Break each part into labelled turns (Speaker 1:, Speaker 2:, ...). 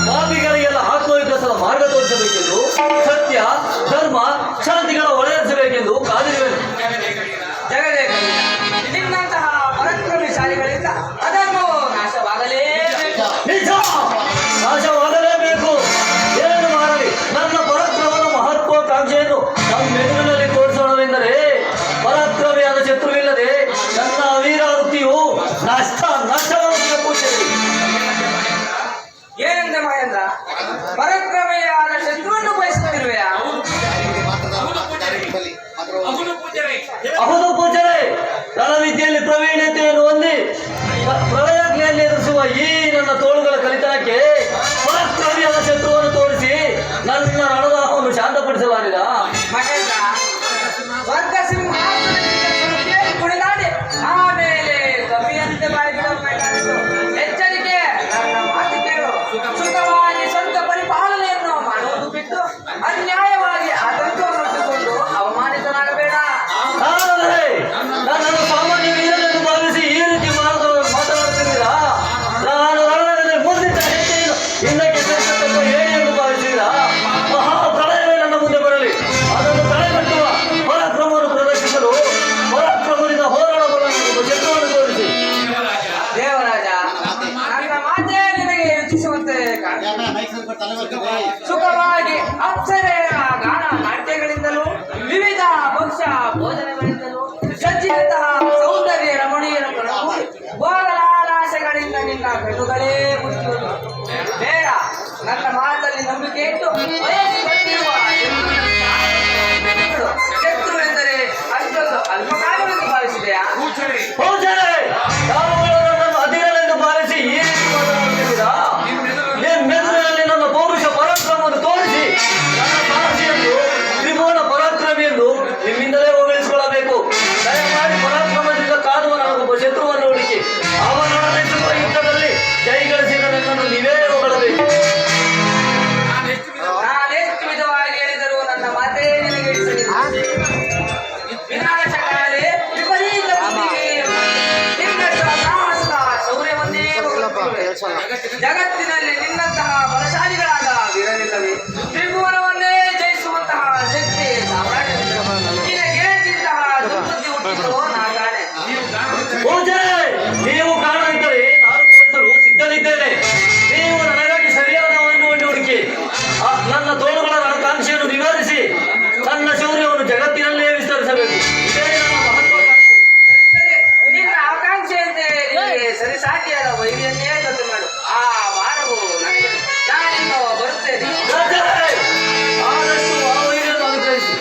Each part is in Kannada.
Speaker 1: ಪಾಪಿಗಳಿಗೆಲ್ಲ ಆತ್ಮವಿಕಾಸದ ಮಾರ್ಗ ತೋರಿಸಬೇಕೆಂದು, ಸತ್ಯ ಧರ್ಮ ಶಾಂತಿಗಳ ಒಡೆಯಿಸಬೇಕೆಂದು ಕಾದಿರುವೆನು.
Speaker 2: ಜಗದೇಕ ನಿನ್ನಂತಹ ಪರಾಕ್ರಮಶಾಲಿಗಳಿಂದ ಅಧರ್ಮವು ನಾಶವಾಗಲೇಬೇಕು.
Speaker 1: ನಿಜ, ನಾಶವಾಗಲೇಬೇಕು. ಏನು ಮಾಡಲಿ, ನನ್ನ ಪರಾಕ್ರಮದ ಮಹತ್ವಾಕಾಂಕ್ಷೆಯನ್ನು ನಮ್ಮೆದುರಿನಲ್ಲಿ ತೋರಿಸೋಣವೆಂದರೆ ಪರಾಕ್ರಮಿಯಾದ ಶತ್ರುವಿಲ್ಲದೆ ನನ್ನ ವೀರಾವೃತ್ತಿಯು ನಷ್ಟವಾಗಬೇಕು.
Speaker 2: ಏನೆಂದ ಮಹೇಂದ್ರ, ಪರಾಕ್ರಮಿಯಾದ ಶತ್ರುವನ್ನು ಬಯಸುತ್ತಿರುವೆಯಾ?
Speaker 1: ಹೌದು ಪೂಜಾರೆ, ರಣವಿದ್ಯೆಯಲ್ಲಿ ಪ್ರವೀಣತೆಯನ್ನು ಹೊಂದಿ ಪ್ರಳಯಾಗ್ನಿಯಲ್ಲಿ ಎದುರಿಸುವ ಈ ನನ್ನ ತೋಳುಗಳ ಕಲಿತನಕ್ಕೆ ಪರಾಕ್ರಮಿಯಾದ ಶತ್ರುವನ್ನು ತೋರಿಸಿ ನನ್ನ ರಣದಾಹವನ್ನು ಶಾಂತಪಡಿಸಲಾರಿದ
Speaker 2: ಮಹೇಂದ್ರ, ಸ್ವರ್ಗ ಸಿಂಹಾಸನದಿಂದ ಕುಣಿದಾಡಿ ಆಮೇಲೆ ಕವಿಯಂತೆ ಬಾಯಿ ಬಿಡಬೇಕಾಗಿತ್ತು. ಎಚ್ಚರಿಕೆ, ನನ್ನ ಮಾತು ಕೇಳು. ಸುಖವಾಗಿ ಸ್ವಂತ ಪರಿಪಾಲನೆಯನ್ನು ಮಾಡುವುದು ಬಿಟ್ಟು ಅನ್ಯಾಯವಾಗಿ ಆತಂಕವನ್ನು ಇಟ್ಟುಕೊಂಡು ಅವಮಾನಿತನಾಗಬೇಡ.
Speaker 1: ನನ್ನನ್ನು ಸಾಮಾನ್ಯ ವೀರನೆಂದು ಭಾವಿಸಿ ಈ ರೀತಿ ಮಾತನಾಡುತ್ತಿದ್ದೀರಾ? ನಾನು ರಣದಲ್ಲಿ ಮುಂದಿದ್ದ ಹೆಜ್ಜೆಯನ್ನು ಹಿಂದಕ್ಕೆ ಸರಿಸತಕ್ಕ ಹೇಳಿ ಎಂದು ಭಾವಿಸಿದ್ದೀರಾ? ಮಹಾಪ್ರಳಯವೇ ನನ್ನ ಮುಂದೆ ಬರಲಿ. ಅದನ್ನು ತಡೆಗಟ್ಟುವ ಪರಾಕ್ರಮವನ್ನು ಪ್ರದರ್ಶಿಸಲು ಪರಾಕ್ರಮದಿಂದ ಹೋರಾಡಬಲ್ಲ ಶತ್ರುವನ್ನು ತೋರಿಸಿ.
Speaker 2: ದೇವರಾಜ, ನನ್ನ ಮಾತೇ ನಿನಗೆ ಯೋಚಿಸುವಂತೆ ಸುಖವಾಗಿ ಅಪ್ಸರೆಯ ಗಾನ ನಾಟ್ಯಗಳಿಂದಲೂ ವಿವಿಧ ಭಕ್ಷ್ಯ ಭೋಜನಗಳಿಂದಲೂ ಸಜ್ಜಿದಂತಹ ಸೌಂದರ್ಯ ರಮಣೀಯರ ಭೋಗಲಾಲಾಶೆಗಳಿಂದ ನಿನ್ನ ಕಣ್ಣುಗಳೇ ಮುಚ್ಚುವುದು ಬೇಡ. ನನ್ನ ಮಾತಲ್ಲಿ ನಂಬಿಕೆ ಇಟ್ಟು ವಯಸ್ಸಿರುವ ಶತ್ರು ಎಂದರೆ ಅಷ್ಟೊಂದು ಅಲ್ಪಕಾಲವೆಂದು ಭಾವಿಸಿದೆಯಾ?
Speaker 1: ಅಧಿರಲೆಂದು ಭಾವಿಸಿ ಈ ರೀತಿ ಮಾತನಾಡುತ್ತಿದ್ದೀರಾ? ಮೆದುರಿನಲ್ಲಿ ನನ್ನ ಪೌರುಷ ಪರಾಕ್ರಮವನ್ನು ತೋರಿಸಿ ನನ್ನ ಸಾಹಸಿಯನ್ನು ತ್ರಿಭುವನ ಪರಾಕ್ರಮಿ ಎಂದು ನಿಮ್ಮಿಂದಲೇ ಹೊಗಳಿಸಿಕೊಳ್ಳಬೇಕು. ದಯಮಾಡಿ ಪರಾಕ್ರಮದಿಂದ ಕಾದುವ ನನಗೊಬ್ಬ ಶತ್ರುವನ್ನು ಹುಡುಕಿ ಅವನೊಡನೆಸುವ ಯುದ್ಧದಲ್ಲಿ ಜೈಗಳಿಸಿದ ನನ್ನನ್ನು ನೀವೇ ಹೊಗಳಬೇಕು.
Speaker 2: ನಾನೆಷ್ಟು ವಿಧವಾಗಿ ಹೇಳಿದರೂ ನನ್ನ ಮಾತೇ ನಿನಗೆ ಇಡಿಸಲಿಲ್ಲ. ವಿನಾಶಕಾಲೆ ವಿಪರೀತ ನಿನ್ನಷ್ಟು ಸಾಹಸದ ಶೌರ್ಯವನ್ನೇ ಹೊಗಳುತ್ತಿರುವೆ. ಜಗತ್ತಿನಲ್ಲಿ ನಿನ್ನಂತಹ ಬಲಶಾಲಿಗಳಾದ ವೀರನಿಲ್ಲವೇ? ತ್ರಿಭುವನವನ್ನೇ ಜಯಿಸುವಂತಹ ಶಕ್ತಿ ಸಾಮ್ರಾಜ್ಯವಿಲ್ಲ. ನಿನಗೇನಿಂತಹ ದುರ್ಬುದ್ಧಿ ಹುಟ್ಟಿದೋ ನಾ ಕಾಣೆ.
Speaker 1: ನೀವು ಕಾರಣ ಇದ್ದರೆ ನಾನು ತೋರಿಸಲು ಸಿದ್ಧನಿದ್ದೇನೆ. ನೀವು ನನಗಾಗಿ ಸರಿಯಾದವನ್ನು ಹುಡುಕಿ ನನ್ನ ತೋಳುಗಳ ರಣಕಾಂಕ್ಷೆಯನ್ನು ನಿವಾರಿಸಿ ನನ್ನ ಶೌರ್ಯವನ್ನು ಜಗತ್ತಿನಲ್ಲೇ ವಿಸ್ತರಿಸಬೇಕು. ಇದೇ ನನ್ನ ಮಹತ್ವಾಕಾಂಕ್ಷೆ.
Speaker 2: ಸರಿ, ನಿನ್ನ ಆಕಾಂಕ್ಷೆಯಂತೆ ನಿನಗೆ ಸರಿಸಾಟಿಯಾದ ವೈರಿಯನ್ನೇ ಜೊತೆ ಮಾಡು. ಆ ವಾರವು ನನಗೆ ನಾನಿನ್ನು ಬರುತ್ತೇನೆ.
Speaker 1: ಆದಷ್ಟು ಆ ವೈರಿಯನ್ನು ಅನುಗ್ರಹಿಸಿ.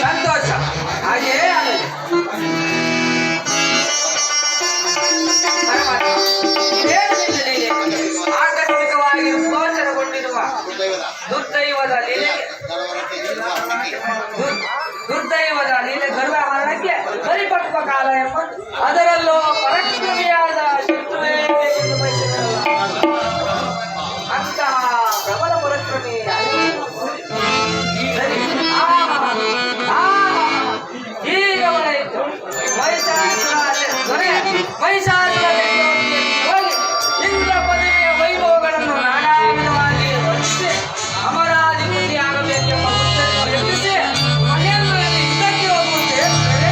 Speaker 2: ಸಂತೋಷ, ಹಾಗೆಯೇ ಆಗಲಿ. ಆಕಸ್ಮಿಕವಾಗಿ ಗೋಚರಗೊಂಡಿರುವ ದುರ್ದೈವದ ಲೀಲೆ ಗರ್ವಹರಣಕ್ಕೆ ಪರಿಪಕ್ವ ಕಾಲ ಎಂಬ ಅದರಲ್ಲೂ ಪರಾಕ್ರಮಿಯಾದ ಶತ್ರುವೇ ಬೇಕೆಂದು ಬಯಸಿದರಲ್ಲ. ಅಂತಹ ಪ್ರಬಲ ಪರಾಕ್ರಮಿ ಸರಿ, ಈಗ ಹೊಳೆಯಿತು. ಮಹಿಷಾಸುರ ಹೋಗಿ ಇಂದ್ರ ಪದವಿಯ ವೈಭವಗಳನ್ನು ನಾನಾ ವಿಧವಾಗಿ ವರ್ತಿಸಿ ಅಮರಾಧಿಪತಿ ಆಗಬೇಕೆಂಬ ಗುರಿಯನ್ನು ಎಬ್ಬಿಸಿ ಮಹೇಂದ್ರನಲ್ಲಿ ಯುದ್ಧಕ್ಕೆ ಹೋಗುವಂತೆ